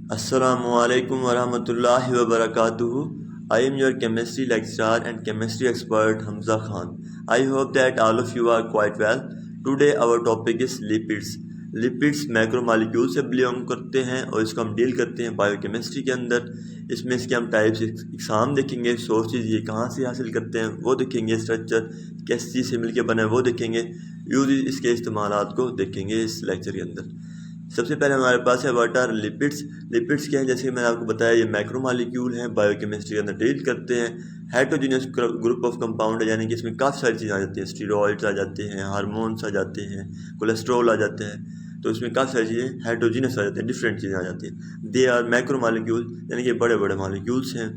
Assalamualaikum warahmatullahi wabarakatuh. I am your chemistry lecturer and chemistry expert Hamza Khan. I hope that all of you are quite well. Today our topic is lipids. Lipids macromolecule से belong करते हैं और इसको हम deal करते हैं biochemistry के अंदर। इसमें इसके हम टाइप्स एग्जाम देखेंगे, सोर्सेज ये कहाँ से हासिल करते हैं वो देखेंगे, स्ट्रक्चर किस चीज़ से मिलकर बना है वो देखेंगे, यूज इसके इस्तेमालात को देखेंगे इस लेक्चर के अंदर। सबसे पहले हमारे पास है व्हाट आर लिपिड्स। लिपिड्स क्या है, जैसे मैंने आपको बताया ये मैक्रोमॉलिक्यूल हैं, बायोकेमिस्ट्री के अंदर डील करते हैं। हेटेरोजेनियस ग्रुप ऑफ कंपाउंड है, यानी कि इसमें काफ़ी सारी चीज़ें आ जाती हैं, स्टीरॉइड्स आ जाते हैं, हार्मोन्स आ जाते हैं, कोलेस्ट्रॉल आ जाते हैं, तो इसमें काफ़ी सारी चीज़ें हेटेरोजेनियस आ जाती हैं, डिफरेंट चीज़ें आ जाती हैं। दे आर मैक्रोमॉलिक्यूल, यानी कि बड़े बड़े मॉलिक्यूल्स हैं।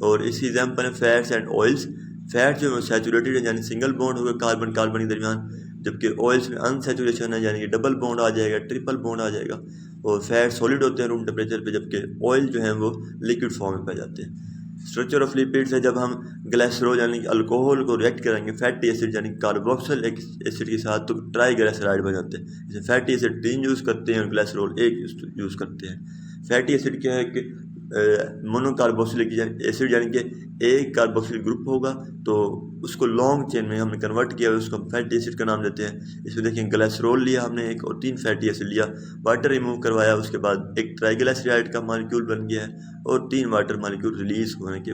और इसकी एग्जाम्पल है फैट्स एंड ऑयल्स। फैट जो है सैचुरेटेड है, यानी सिंगल बॉन्ड होगा कार्बन कार्बन के दरमियान, जबकि ऑयल्स में अनसैचुरेशन है, यानी कि डबल बॉन्ड आ जाएगा, ट्रिपल बॉन्ड आ जाएगा। और फैट सॉलिड होते हैं रूम टेम्परेचर पे, जबकि ऑयल जो है वो लिक्विड फॉर्म में पाए जाते हैं। स्ट्रक्चर ऑफ लिपिड्स है, जब हम ग्लाइसरॉल यानी कि अल्कोहल को रिएक्ट करेंगे फैटी एसिड यानी कार्बोक्सिल एसिड के साथ, तो ट्राइग्लिसराइड बन जाते हैं। जैसे फैटी एसिड 3 यूज़ करते हैं और ग्लाइसरॉल 1 यूज़ करते हैं। फैटी एसिड क्या है कि मोनोकार्बोक्सिलिक एसिड, यानी कि एक कार्बोक्सिल ग्रुप होगा तो उसको लॉन्ग चेन में हमने कन्वर्ट किया, उसको हम फैटी एसिड का नाम देते हैं। इसमें देखिए ग्लाइसरॉल लिया हमने एक और 3 फैटी एसिड लिया, वाटर रिमूव करवाया, उसके बाद एक ट्राइग्लिसराइड का मॉलिक्यूल बन गया है और 3 वाटर मॉलिक्यूल रिलीज होने के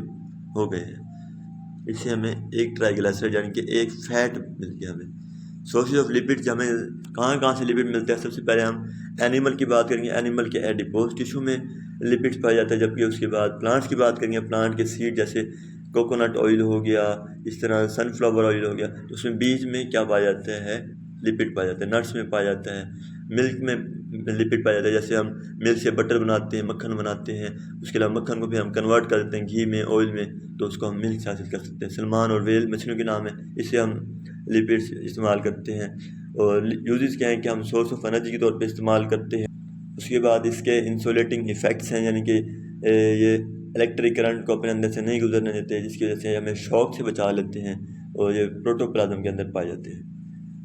हो गए हैं। इससे हमें एक ट्राइग्लिसराइड यानी कि एक फैट मिल गया हमें। सोर्सेज ऑफ लिपिड्स हमें कहाँ से लिपिड मिलते हैं। सबसे पहले हम एनिमल की बात करेंगे, एनिमल के एडिपोज टिश्यू में लिपिड्स पाया जाता है। जबकि उसके बाद प्लांट्स की बात करेंगे, प्लांट के सीड जैसे कोकोनट ऑयल हो गया, इस तरह सनफ्लावर ऑयल हो गया, तो उसमें बीज में क्या पाया जाता है, लिपिड पाया जाता है। नट्स में पाया जाता है, मिल्क में लिपिड पाया जाता है, जैसे हम मिल्क से बटर बनाते हैं, मक्खन बनाते हैं, उसके अलावा मक्खन को भी हम कन्वर्ट कर देते हैं घी में, ऑयल में, तो उसको हम मिल्क से हासिल कर सकते हैं। सलमान और वेल मछलियों के नाम है, इससे हम लिपिड्स इस्तेमाल करते हैं। और यूजेस क्या हैं कि हम सोर्स ऑफ एनर्जी के तौर पे इस्तेमाल करते हैं। उसके बाद इसके इंसुलेटिंग इफ़ेक्ट्स हैं, यानी कि ये इलेक्ट्रिक करंट को अपने अंदर से नहीं गुजरने देते, जिसकी वजह से हमें शॉक से बचा लेते हैं, और ये प्रोटोप्लाज्म के अंदर पाए जाते हैं।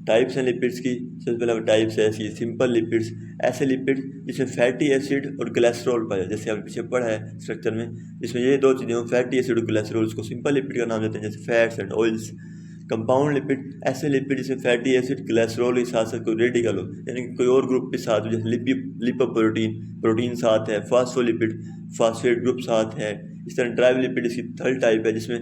टाइप्स हैं लिपिड्स की। सबसे पहले टाइप्स है ऐसी सिंपल लिपिड्स, ऐसे लिपिड्स जिसमें फैटी एसिड और ग्लाइसरॉल पाया, जैसे अभी पीछे पढ़ा है स्ट्रक्चर में, इसमें ये 2 चीज़ें हों, फैटी एसिड और ग्लाइसरॉल, उसको सिंपल लिपिड का नाम देते हैं, जैसे fats and oils. Compound lipid ऐसे लिपिड जिसमें फैटी एसिड ग्लाइसरॉल के साथ साथ कोई रेडिकल हो, यानी कि कोई और ग्रुप के साथ हो, जैसे लिपोप्रोटीन साथ है, फास्फोलिपिड फास्फेट ग्रुप साथ है। इस तरह ड्राइव लिपिड इसकी थर्ड टाइप है, जिसमें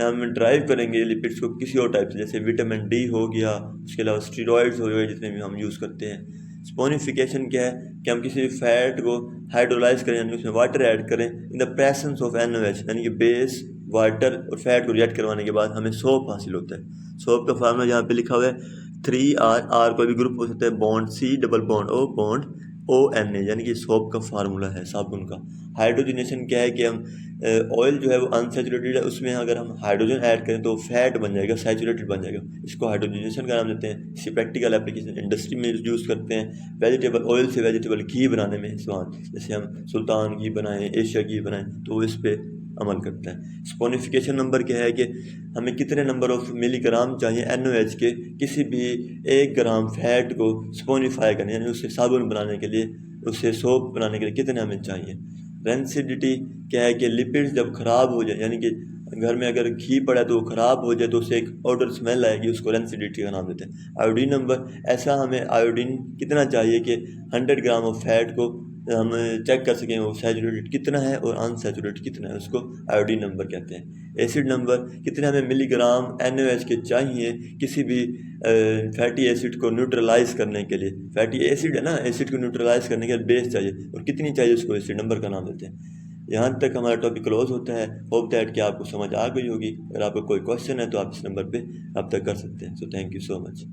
हम ड्राइव करेंगे लिपिड्स को किसी और टाइप से, जैसे विटामिन डी हो गया, उसके अलावा स्टीरॉइड्स हो गए जितने भी हम यूज़ करते हैं। स्पोनिफिकेशन क्या है कि हम किसी फैट को हाइड्रोलाइज करें, यानी उसमें वाटर ऐड करें in the presence of NaOH, यानी कि बेस वाटर और फैट को रिएक्ट करवाने के बाद हमें सोप हासिल होता है। सोप का फार्मूला यहाँ पे लिखा हुआ है 3R कोई भी ग्रुप हो सकता है, bond C double bond O bond ONA, यानी कि सोप का फार्मूला है साबुन का। हाइड्रोजनेशन क्या है कि हम ऑयल जो है वो अनसैचुरेटेड है, उसमें अगर हम हाइड्रोजन ऐड करें तो फैट बन जाएगा, सैचुरेटेड बन जाएगा, इसको हाइड्रोजनेशन का नाम देते हैं। इसी प्रैक्टिकल एप्लीकेशन इंडस्ट्री में यूज़ करते हैं, वेजिटेबल ऑयल से वेजिटेबल घी बनाने में इस्तेमाल, जैसे हम सुल्तान घी बनाएं, एशिया घी बनाएं, तो वो इस पर अमल करता है। स्पोनिफिकेशन नंबर क्या है कि हमें कितने नंबर ऑफ मिलीग्राम चाहिए NaOH के किसी भी 1 ग्राम फैट को स्पोनिफाई करने, यानी उससे साबुन बनाने के लिए, उससे सोप बनाने के लिए कितने हमें चाहिए। रेंसिडिटी क्या है कि लिपिड्स जब ख़राब हो जाए, यानी कि घर में अगर घी पड़ा है तो वो ख़राब हो जाए तो उससे एक ऑडर स्मेल आएगी, उसको रेंसिडिटी का नाम देते हैं। आयोडीन नंबर, ऐसा हमें आयोडीन कितना चाहिए कि 100 ग्राम ऑफ फैट को हम चेक कर सकें वो सैचुरेटेड कितना है और अनसैचुरेटेड कितना है, उसको आयोडीन नंबर कहते हैं। एसिड नंबर, कितने हमें मिलीग्राम NaOH के चाहिए किसी भी फैटी एसिड को न्यूट्रलाइज करने के लिए। फैटी एसिड है ना, एसिड को न्यूट्रलाइज करने के लिए बेस चाहिए, और कितनी चाहिए उसको एसिड नंबर का नाम देते हैं। यहाँ तक हमारा टॉपिक क्लोज होता है। होप दैट कि आपको समझ आ गई होगी। अगर आपको कोई क्वेश्चन है तो आप इस नंबर पे अब तक कर सकते हैं। So thank you so much.